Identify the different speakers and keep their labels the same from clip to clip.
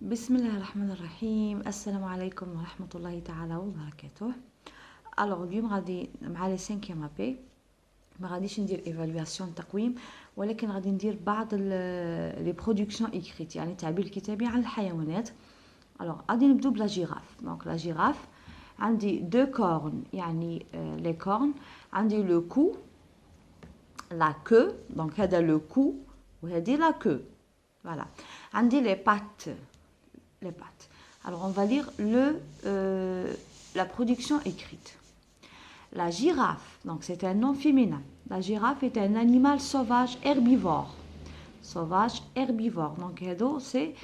Speaker 1: بسم الله الرحمن الرحيم. السلام عليكم ورحمة الله تعالى وبركاته. الوغ اليوم غادي مع لي 5 بي ما غاديش ندير ايفالواسيون تقويم، ولكن غادي ندير بعض لي برودكسيون ايكريت، يعني التعبير الكتابي عن الحيوانات. الوغ غادي نبدو بلا جيراف. دونك لا جيراف عندي دو كورن، يعني لي كورن، عندي لو كو، لا كو، دونك هذا لو كو وهذه لا كو. فوالا. عندي لي بات، les pattes. Alors on va lire la production écrite. La girafe, donc c'est un nom féminin. La girafe est un animal sauvage herbivore. Sauvage herbivore. Donc c'est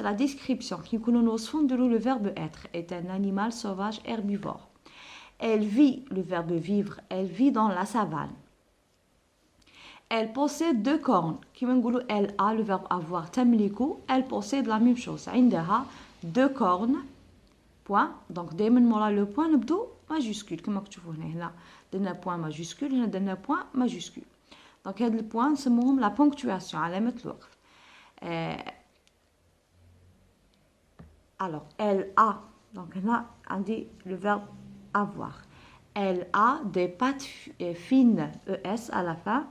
Speaker 1: la description qui nous au de le verbe être est un animal sauvage herbivore. Elle vit, le verbe vivre, elle vit dans la savane. Elle possède 2 cornes. Elle a, le verbe avoir, tamliku, elle possède la même chose. عندها 2 cornes. Point. Donc دائما مورا le point نبدو majuscule كما كتشوفوا هنا درنا point majuscule، هنا درنا point majuscule. Donc هاد البوان نسموهم la ponctuation، علامة الوقف. Alors elle a، donc هنا عندي le verbe avoir. Elle a des pattes fines, es à la fin.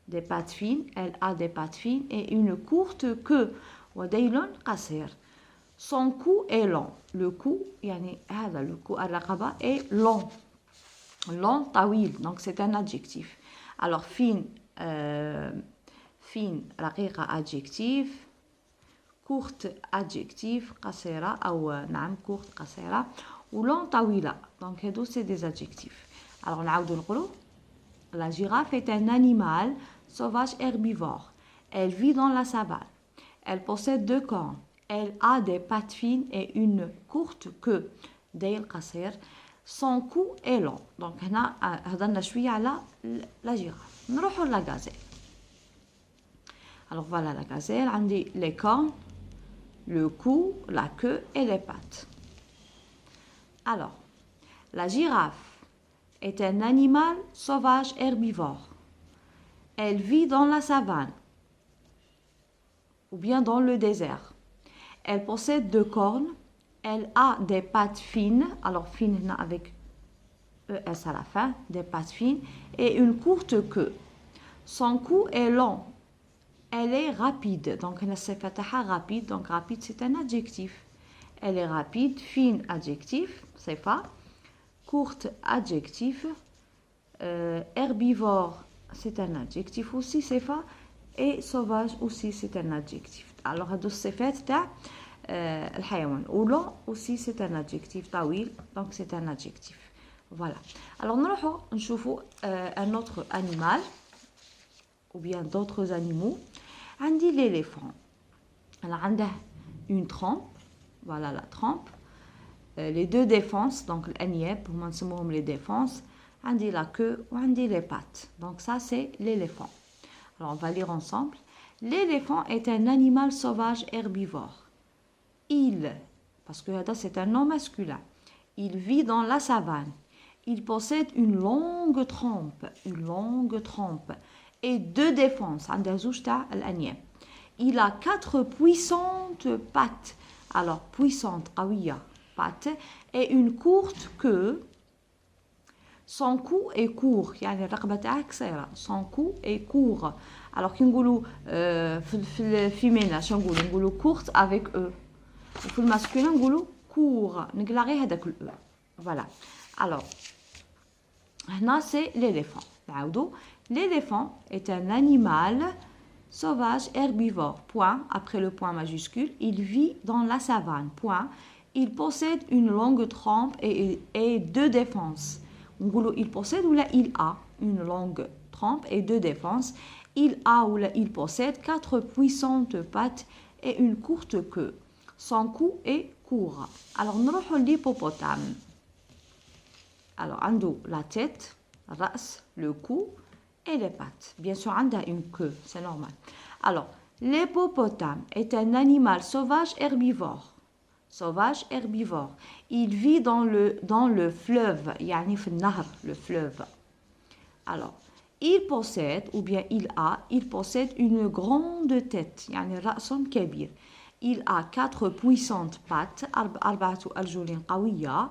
Speaker 1: Des pattes fines, elle a des pattes fines et une courte queue. وديل قصير. Son cou est long. Le cou, يعني هذا le cou الرقبة est long. Long, طويل. Donc c'est un adjectif. Alors fine, fine رقيقة adjectif. Courte adjectif. قصيرة أو نعم courte قصيرة. و long طويلة. Donc هادو c'est des adjectifs. Alors نعاودو نقولو. La girafe est un animal sauvage herbivore. Elle vit dans la savane. Elle possède 2 cornes. Elle a des pattes fines et une courte queue. ديل قصير. Son cou est long. Donc هنا هضرنا شوية على la girafe. نروحو la gazelle. Alors voilà la gazelle. عندي les cornes, le cou, la queue et les pattes. Alors, la girafe est un animal sauvage herbivore. Elle vit dans la savane ou bien dans le désert. Elle possède 2 cornes. Elle a des pattes fines, alors fines avec ES à la fin, des pattes fines, et une courte queue. Son cou est long. Elle est rapide. Donc, rapide. Donc, rapide, c'est un adjectif. Elle est rapide. Fine, adjectif. C'est pas. Courte, adjectif. Herbivore, c'est un adjectif aussi, c'est pas. Et sauvage aussi, c'est un adjectif. Alors, هادو الصفات تاع الحيوان. Ou long aussi, c'est un adjectif. طويل, donc c'est un adjectif. Voilà. Alors, نروحو نشوفو un autre animal ou bien d'autres animaux. عندي l'éléphant. Alors, عنده une trempe. Voilà la trempe. Les 2 défenses, donc l'anieb, pour moi نسموهم les défenses. عندي la queue ou عندي les pattes. Donc ça c'est l'éléphant. Alors on va lire ensemble. L'éléphant est un animal sauvage herbivore. Il, parce que c'est un nom masculin, il vit dans la savane. Il possède une longue trempe et 2 défenses. عندها زوج تاع الأنياب. Il a 4 puissantes pattes. Alors puissante, قوية, pattes, et une courte queue. Son cou est court. يعني الرقبة تاعها قصيرة. Son cou est court. Alors كي نقولوا في الفيمينا شنو نقولوا courte avec e. وفي الماسكولين نقولوا court. نقلع غير هذاك ال e. Voilà. Alors هنا c'est l'éléphant. نعاودوا. L'éléphant est un animal sauvage herbivore. Point. Après le point majuscule, il vit dans la savane. Point. Il possède une longue trempe et 2 défenses. Il possède ou là il a une longue trempe et 2 défenses. Il a ou là il possède 4 puissantes pattes et une courte queue. Son cou est court. Alors نروحو l'hippopotame. Alors عنده la tête, ras, le cou et les pattes. Bien sûr عندها une queue, c'est normal. Alors l'hippopotame est un animal sauvage herbivore. Sauvage herbivore. Il vit dans le fleuve, يعني في النهر, le fleuve. Alors, il possède, ou bien il possède une grande tête, يعني رأس كبير, il a 4 puissantes pattes, أربعة أرجل قوية,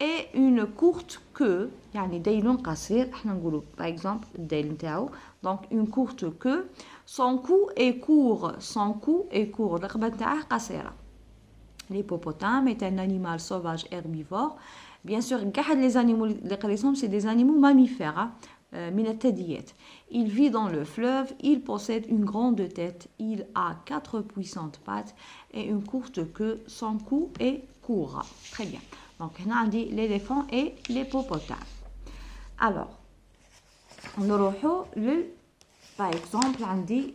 Speaker 1: et une courte queue, يعني ديل قصير, احنا نقولوا par exemple الديل نتاعو, donc une courte queue, son cou est court, الرقبة نتاعه قصيرة. L'hippopotame est un animal sauvage herbivore. Bien sûr, les animaux, c'est des animaux mammifères, من الثدييات. Il vit dans le fleuve, il possède une grande tête, il a 4 puissantes pattes et une courte queue, son cou est court. Très bien. Donc, on a dit l'éléphant et l'hippopotame. Alors, on aura par exemple, on dit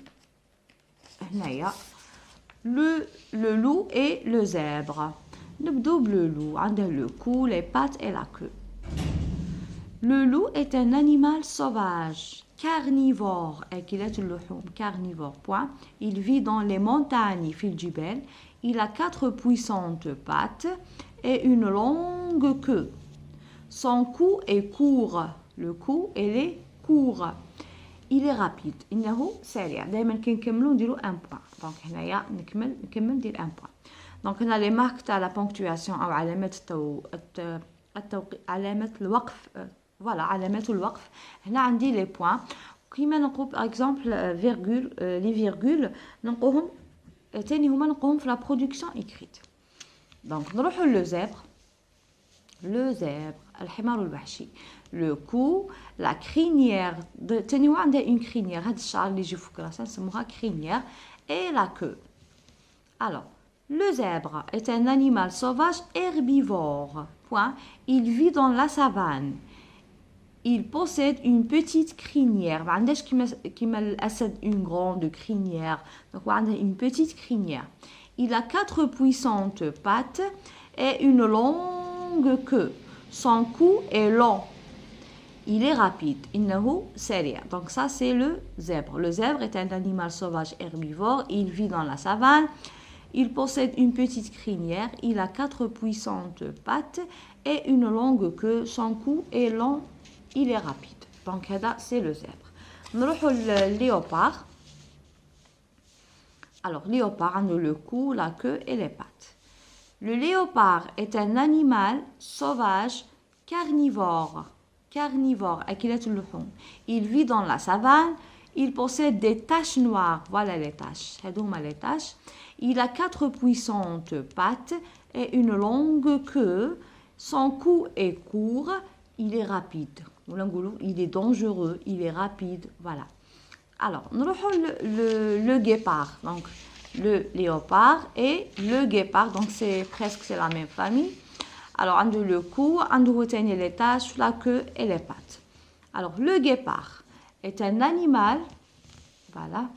Speaker 1: le loup et le zèbre. نبدو le loup, عنده le cou, les pattes et la queue. Le loup est un animal sauvage, carnivore, carnivore, point. Il vit dans les montagnes, في الجبال. Il a 4 puissantes pattes et une longue queue. Son cou est court, le cou est court. Il est rapide. إنه سريع. دائما كنكملوا نديروا un point. Donc هنايا نكمل ندير un point. Donc on a les marques تاع la ponctuation أو علامات علامة الوقف. Voilà, علامات الوقف. هنا عندي les points. كيما نقول par exemple virgule, les virgules نلقوهم تاني هما نلقوهم في la production écrite. Donc نروحوا le zèbre. Le zèbre, الحمار الوحشي. Le cou, la crinière, تاني هو عندها une crinière, هاد الشعر اللي يجي فوق راسها نسموها crinière, et la queue. Alors, le zèbre est un animal sauvage herbivore. Point. Il vit dans la savane. Il possède une petite crinière. ما عندهاش كيما الأسد une grande crinière. Donc on a une petite crinière. Il a 4 puissantes pattes et une longue queue. Son cou est long. Il est rapide. إنه سريع. Donc ça c'est le zèbre. Le zèbre est un animal sauvage herbivore. Il vit dans la savane. Il possède une petite crinière. Il a 4 puissantes pattes et une longue queue. Son cou est long. Il est rapide. Donc هذا c'est le zèbre. نروحوا le léopard. Alors léopard a le cou, la queue et les pattes. Le léopard est un animal sauvage carnivore. Carnivore, أكلة اللحوم. Il vit dans la savane. Il possède des taches noires. Voilà les taches. هذوما les taches. Il a 4 puissantes pattes et une longue queue. Son cou est court. Il est rapide. Il est dangereux. Il est rapide. Voilà. Alors, nous avons le guépard. Donc, le léopard et le guépard. Donc, c'est presque la même famille. Alors, on a le cou, on a les taches, la queue et les pattes. Alors, le guépard est un animal. Voilà.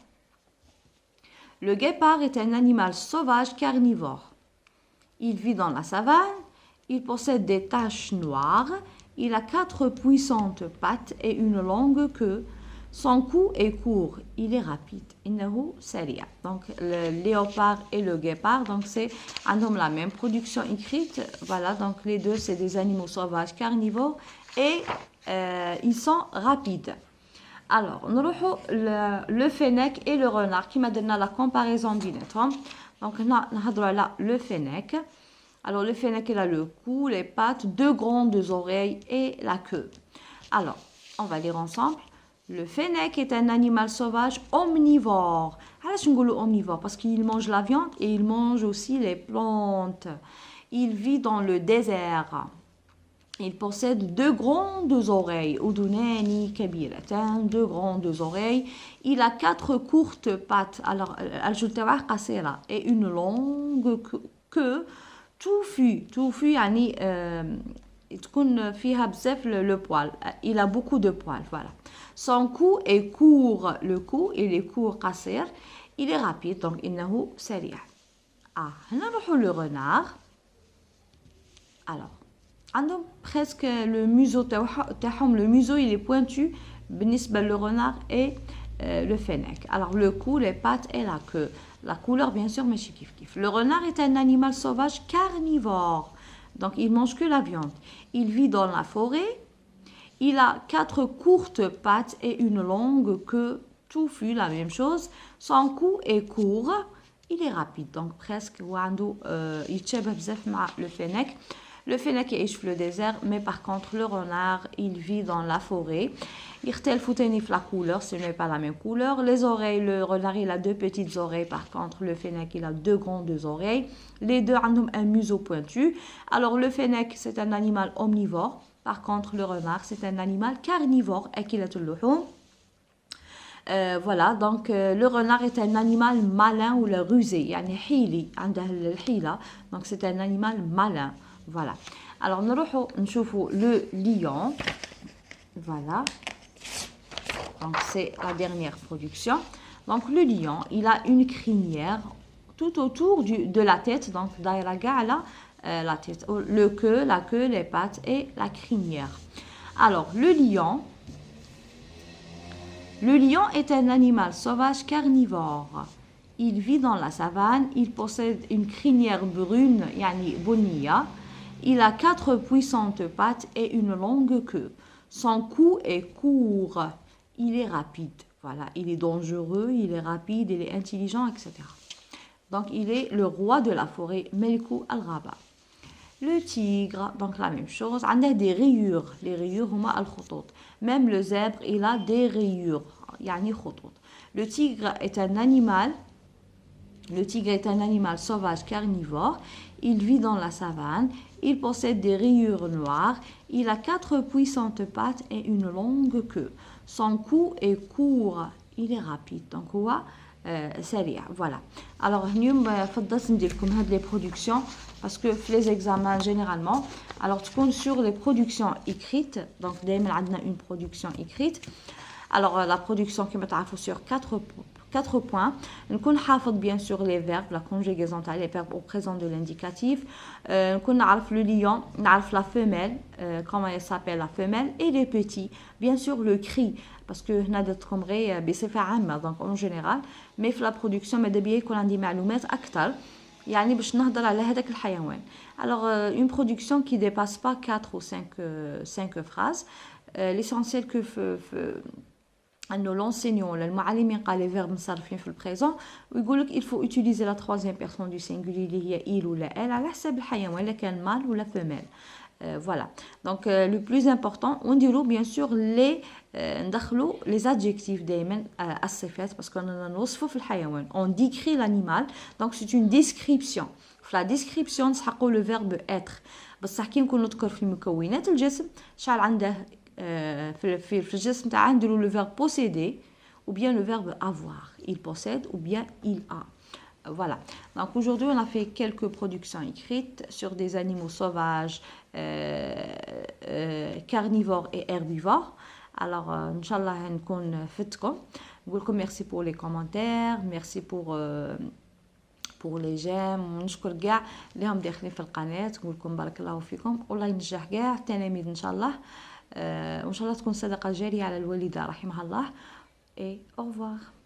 Speaker 1: Le guépard est un animal sauvage carnivore. Il vit dans la savane. Il possède des taches noires. Il a 4 puissantes pattes et une longue queue. Son cou est court. Il est rapide. إنه سريع. Donc le léopard et le guépard, donc c'est la même production écrite. Voilà, donc les deux c'est des animaux sauvages carnivores et ils sont rapides. Alors, نروحوا le fennec et le renard qui m'a donné la comparaison بيناتهم. Donc نهضروا على le fennec. Alors, le fennec, il a le cou, les pattes, 2 grandes oreilles et la queue. Alors, on va lire ensemble. Le fennec est un animal sauvage omnivore. Alors, je dis omnivore parce qu'il mange la viande et il mange aussi les plantes. Il vit dans le désert. Il possède 2 grandes oreilles. أذنان كبيرتان, 2 grandes oreilles. Il a 4 courtes pattes. Alors, الأرجل تاعه قصيرة et une longue queue. توفي يعني تكون فيها بزاف le poil. Il a beaucoup de poils, voilà. Son cou est court, le cou il est court قصير. Il est rapide, donc إنه سريع. هنا نروحوا le renard. Alors, عندهم presque le museau تاعهم, le museau il est pointu بالنسبة le renard et le fennec. Alors le cou, les pattes et la queue. La couleur, bien sûr, mais c'est kif kif. Le renard est un animal sauvage carnivore. Donc, il mange que la viande. Il vit dans la forêt. Il a 4 courtes pattes et une longue queue touffue, la même chose. Son cou est court. il est rapide. Donc presque هو عنده يتشابه بزاف مع le fennec. Le fennec يعيش في le désert, mais par contre le renard il vit dans la forêt. يختلفوا تاني في la couleur, ce n'est pas la même couleur. Les oreilles, le renard il a deux petites oreilles, par contre le fennec il a deux grandes oreilles. Les deux عندهم un museau pointu. Alors le fennec c'est un animal omnivore, par contre le renard c'est un animal carnivore, أكلة اللحوم. Voilà, donc le renard est un animal malin ou le rusé, يعني حيلي عنده الحيلة, donc c'est un animal malin. Voilà. Alors نروحوا نشوفوا le lion. Voilà. Donc c'est la dernière production. Donc le lion, il a une crinière tout autour de la tête, donc دايرة كاع على la tête, la queue, les pattes et la crinière. Alors le lion est un animal sauvage carnivore. Il vit dans la savane, il possède une crinière brune, yani bonia. Il a 4 puissantes pattes et une longue queue. Son cou est court, il est rapide. Voilà, il est dangereux, il est rapide, il est intelligent, etc. Donc il est le roi de la forêt, Melkou al-Ghaba. Le tigre, donc la même chose, il a des rayures. Les rayures, huma al-khutout. Même le zèbre, il a des rayures. Yani khutout. Le tigre est un animal sauvage carnivore. Il vit dans la savane. Il possède des rayures noires. Il a 4 puissantes pattes et une longue queue. Son cou est court. Il est rapide. Donc, سريع. Voilà. Alors, اليوم فضلت ندير لكم هاد les productions parce que les examens généralement, alors تكون sur les productions écrites. Donc, دائما عندنا une production écrite. Alors, la production كما تعرفوا sur 4 points. نكون حافظ bien sûr les verbes, la conjugaison تاع les verbes au présent de l'indicatif. نكون نعرف le lion, نعرف la femelle, comment elle s'appelle la femelle, et les petits. Bien sûr le cri, parce que هنا درتكم غير بصفة عامة, donc en général. Mais في la production ماذا بيا يكون عندي معلومات أكثر. يعني باش نهضر على هذاك الحيوان. Alors une production qui dépasse pas 4 ou 5 phrases. L'essentiel que أنه l'enseignant المعلم قال les verbes مصرفين في البريزون ويقول لك il faut utiliser la troisième personne du singulier اللي هي il ou la elle على حسب الحيوان إذا كان mâle ou la femelle. Voilà. Donc le plus important ونديرو bien sûr les ندخلو les adjectifs دائما الصفات parce qu'on نوصفو في الحيوان. On décrit l'animal, donc c'est une description. في la description نسحقو le verbe être. بصح كي نكون نذكر في مكونات الجسم شحال عنده في الجسم تاعنا نديرو le verbe posséder ou bien le verbe avoir. Il possède ou bien il a. Voilà. Donc aujourd'hui on a fait quelques productions écrites sur des animaux sauvages, carnivores et herbivores. Alors Inch'Allah نكون فدتكم. نقول لكم merci pour les commentaires, merci pour les j'aime, ونشكر كاع اللي هم داخلين في القناه. نقول لكم بارك الله فيكم والله ينجح كاع التلاميذ ان شاء الله. وإن شاء الله تكون صدقة جارية على الوالدة رحمها الله. Et au revoir.